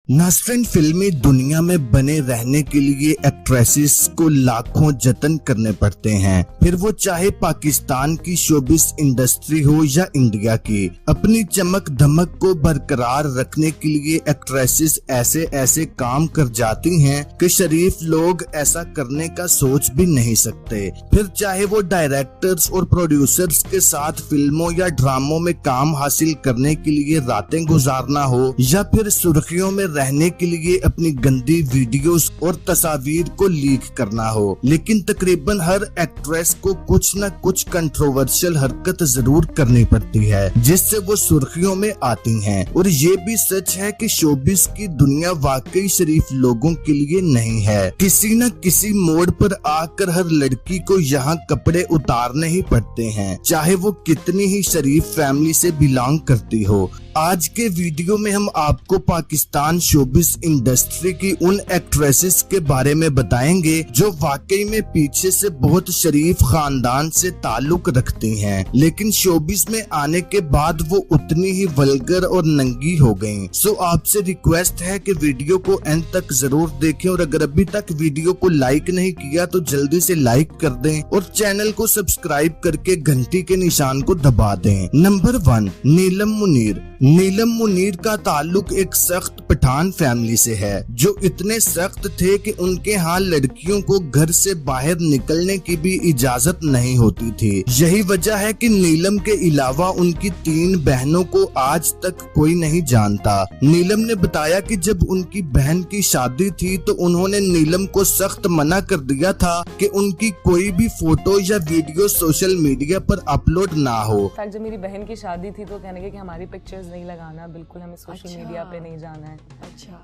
नाज़रीन, फिल्मी दुनिया में बने रहने के लिए एक्ट्रेसेस को लाखों जतन करने पड़ते हैं, फिर वो चाहे पाकिस्तान की शोबिस इंडस्ट्री हो या इंडिया की। अपनी चमक धमक को बरकरार रखने के लिए एक्ट्रेसेस ऐसे ऐसे काम कर जाती हैं कि शरीफ लोग ऐसा करने का सोच भी नहीं सकते। फिर चाहे वो डायरेक्टर्स और प्रोड्यूसर्स के साथ फिल्मों या ड्रामों में काम हासिल करने के लिए रातें गुजारना हो या फिर सुर्खियों में रहने के लिए अपनी गंदी वीडियोस और तस्वीर को लीक करना हो। लेकिन तकरीबन हर एक्ट्रेस को कुछ न कुछ कंट्रोवर्शियल हरकत जरूर करनी पड़ती है जिससे वो सुर्खियों में आती हैं। और ये भी सच है कि शोबिस की दुनिया वाकई शरीफ लोगों के लिए नहीं है। किसी न किसी मोड़ पर आकर हर लड़की को यहाँ कपड़े उतारने ही पड़ते हैं, चाहे वो कितनी ही शरीफ फैमिली से बिलोंग करती हो। आज के वीडियो में हम आपको पाकिस्तान शोबिस इंडस्ट्री की उन एक्ट्रेसेस के बारे में बताएंगे जो वाकई में पीछे से बहुत शरीफ खानदान से ताल्लुक रखती हैं, लेकिन शोबिस में आने के बाद वो उतनी ही वल्गर और नंगी हो गयी। सो आपसे रिक्वेस्ट है कि वीडियो को एंड तक जरूर देखें और अगर अभी तक वीडियो को लाइक नहीं किया तो जल्दी से लाइक कर दें और चैनल को सब्सक्राइब करके घंटी के निशान को दबा दें। नंबर 1, नीलम मुनीर। नीलम मुनीर का ताल्लुक एक सख्त पठान फैमिली से है जो इतने सख्त थे कि उनके यहाँ लड़कियों को घर से बाहर निकलने की भी इजाजत नहीं होती थी। यही वजह है कि नीलम के अलावा उनकी 3 बहनों को आज तक कोई नहीं जानता। नीलम ने बताया कि जब उनकी बहन की शादी थी तो उन्होंने नीलम को सख्त मना कर दिया था कि उनकी कोई भी फोटो या वीडियो सोशल मीडिया पर अपलोड ना हो। जब मेरी बहन की शादी थी तो कहने कि हमारी पिक्चर्स नहीं लगाना, बिल्कुल हमें सोशल मीडिया पे नहीं जाना है।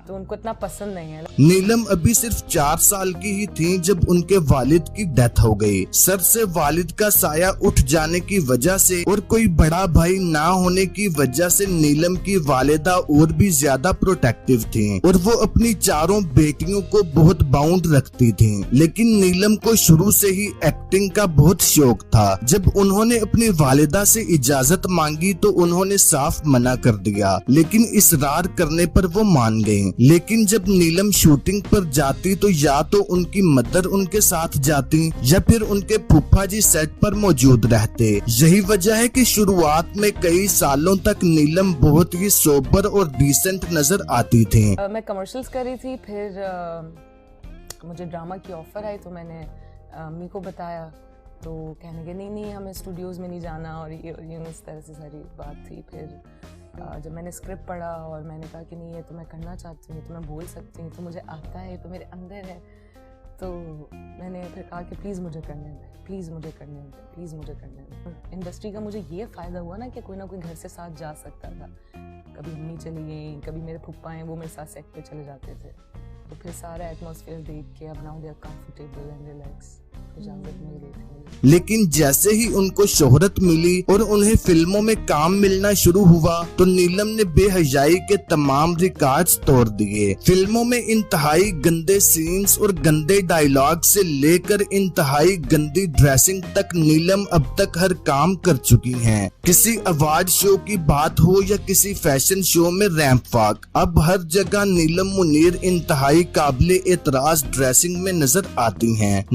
तो उनको इतना पसंद नहीं है। नीलम अभी सिर्फ 4 साल की ही थी जब उनके वालिद की डेथ हो गई। सर से वालिद का साया उठ जाने की वजह से और कोई बड़ा भाई ना होने की वजह से नीलम की वालिदा और भी ज्यादा प्रोटेक्टिव थी और वो अपनी 4 बेटियों को बहुत बाउंड रखती थी। लेकिन नीलम को शुरू से ही एक्टिंग का बहुत शौक था। जब उन्होंने अपनी वालिदा से इजाजत मांगी तो उन्होंने साफ मना कर दिया, लेकिन इसरार करने पर वो मान गईं। लेकिन जब नीलम शूटिंग पर जाती तो या तो उनकी मदर उनके साथ जाती या फिर उनके फूफा जी सेट पर मौजूद रहते। यही वजह है कि शुरुआत में कई सालों तक नीलम बहुत ही सोबर और डिसेंट नजर आती थी। मैं कमर्शियल्स कर रही थी, फिर मुझे ड्रामा की ऑफर आई तो मैंने अम्मी को बताया तो कहने के नहीं हमें स्टूडियोज में नहीं जाना और ये इस तरह से सारी बात थी। फिर जब मैंने स्क्रिप्ट पढ़ा और मैंने कहा कि नहीं ये तो मैं करना चाहती हूँ, तो मैं बोल सकती हूँ, तो मुझे आता है, तो मेरे अंदर है, तो मैंने फिर कहा कि प्लीज़ मुझे करने दें, प्लीज़ मुझे करने दें, प्लीज़ मुझे करने दें। इंडस्ट्री का मुझे ये फ़ायदा हुआ ना कि कोई ना कोई घर से साथ जा सकता था। कभी अम्मी चली गई, कभी मेरे फूफा हैं वो मेरे साथ सेट पे चले जाते थे, तो फिर सारा एटमॉस्फेयर देख के अब now they are comfortable and relax. लेकिन जैसे ही उनको शोहरत मिली और उन्हें फिल्मों में काम मिलना शुरू हुआ तो नीलम ने बेहयाई के तमाम रिकॉर्ड्स तोड़ दिए। फिल्मों में इंतहाई गंदे सीन्स और गंदे डायलॉग से लेकर इंतहाई गंदी ड्रेसिंग तक नीलम अब तक हर काम कर चुकी हैं। किसी अवार्ड शो की बात हो या किसी फैशन शो में रैंप वॉक, अब हर जगह नीलम मुनीर इंतहाई काबिले एतराज ड्रेसिंग में नजर आती हैं।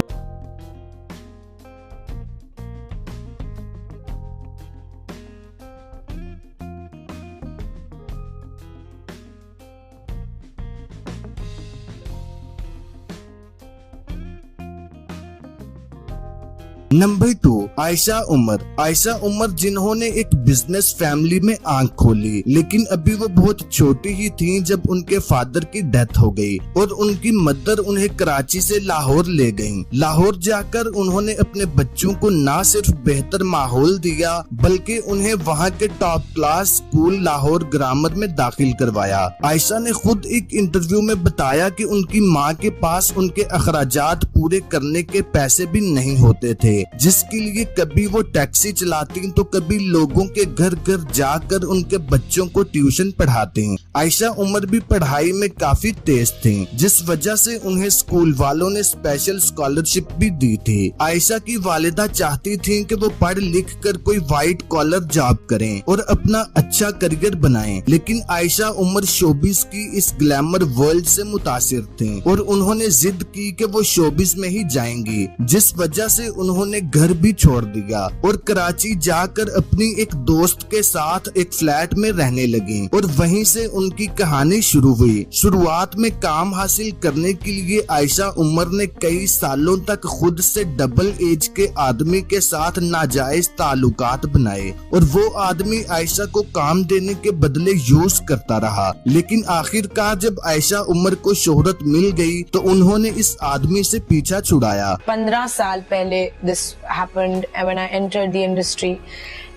नंबर 2, आयशा उमर। आयशा उमर जिन्होंने एक बिजनेस फैमिली में आंख खोली, लेकिन अभी वो बहुत छोटी ही थी जब उनके फादर की डेथ हो गई और उनकी मदर उन्हें कराची से लाहौर ले गईं। लाहौर जाकर उन्होंने अपने बच्चों को न सिर्फ बेहतर माहौल दिया बल्कि उन्हें वहाँ के top class school Lahore grammar में दाखिल करवाया। आयशा ने खुद एक इंटरव्यू में बताया कि उनकी माँ के पास उनके अखराजात पूरे करने के पैसे भी नहीं होते थे, जिसके लिए कभी वो टैक्सी चलाती तो कभी लोगों के घर घर जाकर उनके बच्चों को ट्यूशन पढ़ाती। आयशा उमर भी पढ़ाई में काफी तेज थी, जिस वजह से उन्हें स्कूल वालों ने स्पेशल स्कॉलरशिप भी दी थी। आयशा की वालिदा चाहती थी कि वो पढ़ लिख कर कोई व्हाइट कॉलर जॉब करें और अपना अच्छा करियर बनाएं, लेकिन आयशा उमर शोबिस की इस ग्लैमर वर्ल्ड से मुतासिर थी और उन्होंने जिद की कि वो शोबिस में ही जाएंगी, जिस वजह से उन्होंने घर भी छोड़ दिया और कराची जाकर अपनी एक दोस्त के साथ एक फ्लैट में रहने लगी और वहीं से उनकी कहानी शुरू हुई। शुरुआत में काम हासिल करने के लिए आयशा उमर ने कई सालों तक खुद से डबल एज के आदमी के साथ नाजायज ताल्लुकात बनाए और वो आदमी आयशा को काम देने के बदले यूज करता रहा, लेकिन आखिरकार जब आयशा उमर को शोहरत मिल गई तो उन्होंने इस आदमी से पीछा छुड़ाया। 15 साल पहले this happened when I entered the industry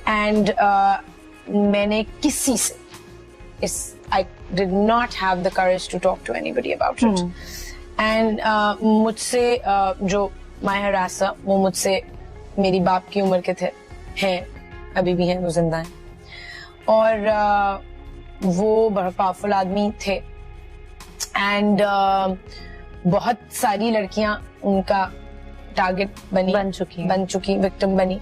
and मैंने किसी से I did not have the courage to talk to anybody about it. And मुझसे जो माहिर रासा वो मुझसे मेरी बाप की उम्र के हैं, अभी भी हैं, वो जिंदा हैं और वो बहुत पावरफुल आदमी थे एंड बहुत सारी लड़कियां उनका टारगेट बन चुकी विक्टिम बनी।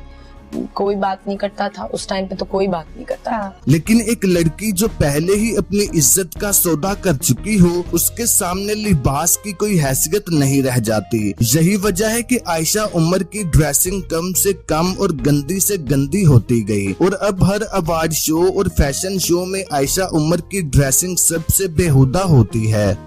कोई बात नहीं करता था उस टाइम पे, तो कोई बात नहीं करता था। लेकिन एक लड़की जो पहले ही अपनी इज्जत का सौदा कर चुकी हो, उसके सामने लिबास की कोई हैसियत नहीं रह जाती। यही वजह है कि आयशा उमर की ड्रेसिंग कम से कम और गंदी से गंदी होती गई और अब हर अवार्ड शो और फैशन शो में आयशा उमर की ड्रेसिंग सबसे बेहुदा होती है।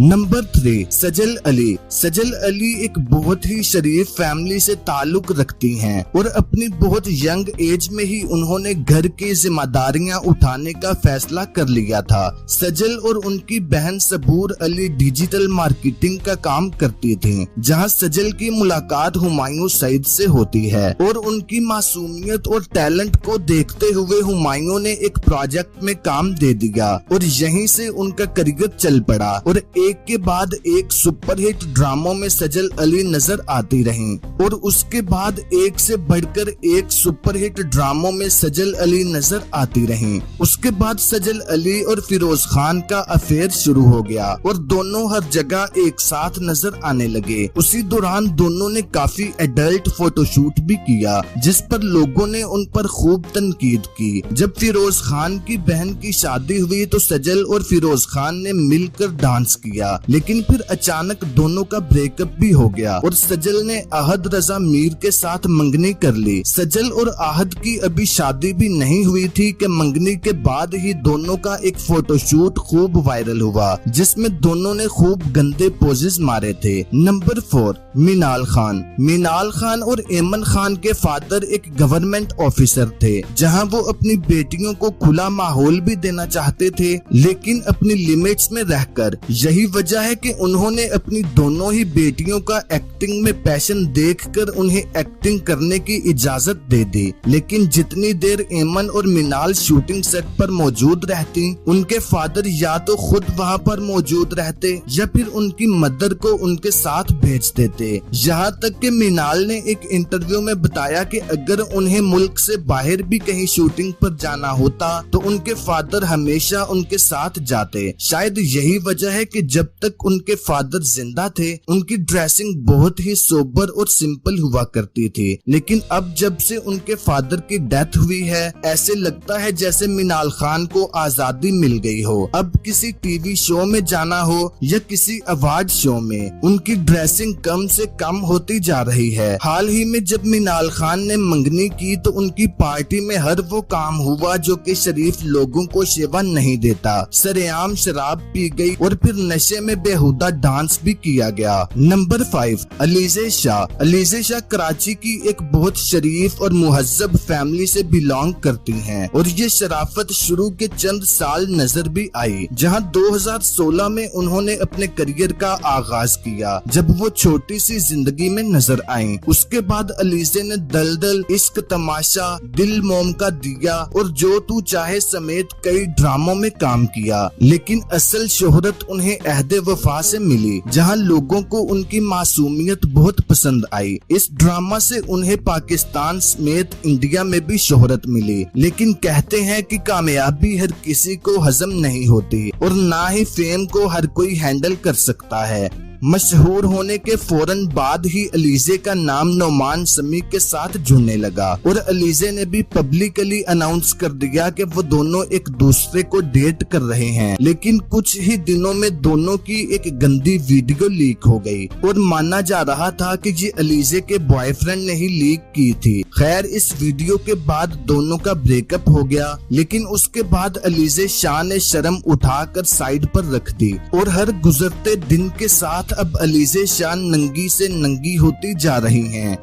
नंबर 3, सजल अली। सजल अली एक बहुत ही शरीफ फैमिली से ताल्लुक रखती हैं और अपनी बहुत यंग एज में ही उन्होंने घर की जिम्मेदारियां उठाने का फैसला कर लिया था। सजल और उनकी बहन सबूर अली डिजिटल मार्केटिंग का काम करती थी, जहां सजल की मुलाकात हुमायूं सईद से होती है और उनकी मासूमियत और टैलेंट को देखते हुए हुमायूं ने एक प्रोजेक्ट में काम दे दिया और यहीं से उनका करियर चल पड़ा और एक के बाद एक सुपरहिट ड्रामों में सजल अली नजर आती रहीं और उसके बाद एक से बढ़कर एक सुपरहिट ड्रामों में सजल अली नजर आती रहीं। उसके बाद सजल अली और फिरोज खान का अफेयर शुरू हो गया और दोनों हर जगह एक साथ नजर आने लगे। उसी दौरान दोनों ने काफी एडल्ट फोटोशूट भी किया, जिस पर लोगों ने उन पर खूब तनकीद की। जब फिरोज खान की बहन की शादी हुई तो सजल और फिरोज खान ने मिलकर डांस किया, लेकिन फिर अचानक दोनों का ब्रेकअप भी हो गया और सजल ने आहद रजा मीर के साथ मंगनी कर ली। सजल और आहद की अभी शादी भी नहीं हुई थी कि मंगनी के बाद ही दोनों का एक फोटोशूट खूब वायरल हुआ, जिसमें दोनों ने खूब गंदे पोजेस मारे थे। नंबर 4, मीनाल खान। मीनाल खान और एमन खान के फादर एक गवर्नमेंट ऑफिसर थे, जहां वो अपनी बेटियों को खुला माहौल भी देना चाहते थे, लेकिन अपनी लिमिट्स में रहकर। यही वजह है कि उन्होंने अपनी दोनों ही बेटियों का एक्टिंग में पैशन देखकर उन्हें एक्टिंग करने की इजाजत दे दी। लेकिन जितनी देर एमन और मिनाल शूटिंग सेट पर मौजूद रहती, उनके फादर या तो खुद वहां पर मौजूद रहते या फिर उनकी मदर को उनके साथ भेज देते। यहाँ तक कि मिनाल ने एक इंटरव्यू में बताया कि अगर उन्हें मुल्क से बाहर भी कहीं शूटिंग पर जाना होता तो उनके फादर हमेशा उनके साथ जाते। शायद यही वजह है कि जब तक उनके फादर जिंदा थे उनकी ड्रेसिंग बहुत ही सोबर और सिंपल हुआ करती थी, लेकिन अब जब से उनके फादर की डेथ हुई है ऐसे लगता है जैसे मिनाल खान को आजादी मिल गई हो। अब किसी टीवी शो में जाना हो या किसी अवार्ड शो में उनकी ड्रेसिंग कम से कम होती जा रही है। हाल ही में जब मिनाल खान ने मंगनी की तो उनकी पार्टी में हर वो काम हुआ जो कि शरीफ लोगों को शेवा नहीं देता। सरेआम शराब पी गई और फिर नशे में बेहुदा डांस भी किया गया। नंबर 5, अलीज़े शाह। अलीज़े शाह कराची की एक बहुत शरीफ और मुहज्जब फैमिली से बिलोंग करती हैं और ये शराफत शुरू के चंद साल नजर भी आई, जहां 2016 में उन्होंने अपने करियर का आगाज किया जब वो छोटी सी जिंदगी में नजर आई। उसके बाद अलीज़े ने दलदल, इश्क तमाशा, दिल मोम का दिया और जो तू चाहे समेत कई ड्रामों में काम किया, लेकिन असल शोहरत उन्हें अहदे वफा से मिली, जहां लोगों को उनकी मासूमियत बहुत पसंद आई। इस ड्रामा से उन्हें पाकिस्तान समेत इंडिया में भी शोहरत मिली, लेकिन कहते हैं कि कामयाबी हर किसी को हजम नहीं होती और ना ही फेम को हर कोई हैंडल कर सकता है। मशहूर होने के फौरन बाद ही अलीजे का नाम नोमान समी के साथ जुड़ने लगा और अलीजे ने भी पब्लिकली अनाउंस कर दिया कि वो दोनों एक दूसरे को डेट कर रहे हैं। लेकिन कुछ ही दिनों में दोनों की एक गंदी वीडियो लीक हो गई और माना जा रहा था कि ये अलीजे के बॉयफ्रेंड ने ही लीक की थी। खैर, इस वीडियो के बाद दोनों का ब्रेकअप हो गया, लेकिन उसके बाद अलीजे शाह ने शर्म उठाकर साइड पर रख दी और हर गुजरते दिन के साथ अब अलीजे शाह नंगी से नंगी होती जा रही हैं।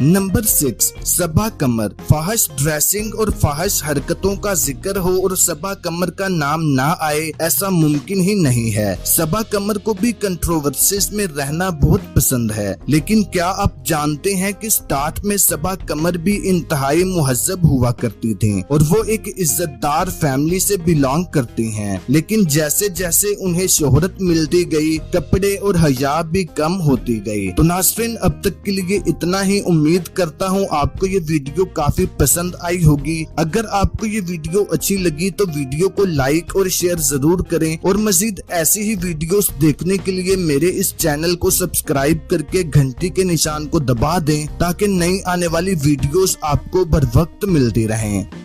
नंबर 6, सबा कमर। फाहिश ड्रेसिंग और फाहिश हरकतों का जिक्र हो और सबा कमर का नाम ना आए, ऐसा मुमकिन ही नहीं है। सबा कमर को भी कंट्रोवर्सीज में रहना बहुत पसंद है, लेकिन क्या आप जानते हैं कि स्टार्ट में सबा कमर भी इंतहाई मुहज्जब हुआ करती थी और वो एक इज्जतदार फैमिली से बिलोंग करती हैं। लेकिन जैसे जैसे उन्हें शोहरत मिलती गई, कपड़े और हया भी कम होती गई। तो नाज़रीन, अब तक के लिए इतना ही। उम्मीद करता हूँ आपको ये वीडियो काफी पसंद आई होगी। अगर आपको ये वीडियो अच्छी लगी तो वीडियो को लाइक और शेयर जरूर करें और मजीद ऐसी ही वीडियोस देखने के लिए मेरे इस चैनल को सब्सक्राइब करके घंटी के निशान को दबा दें ताकि नई आने वाली वीडियोस आपको बर वक्त मिलती रहें।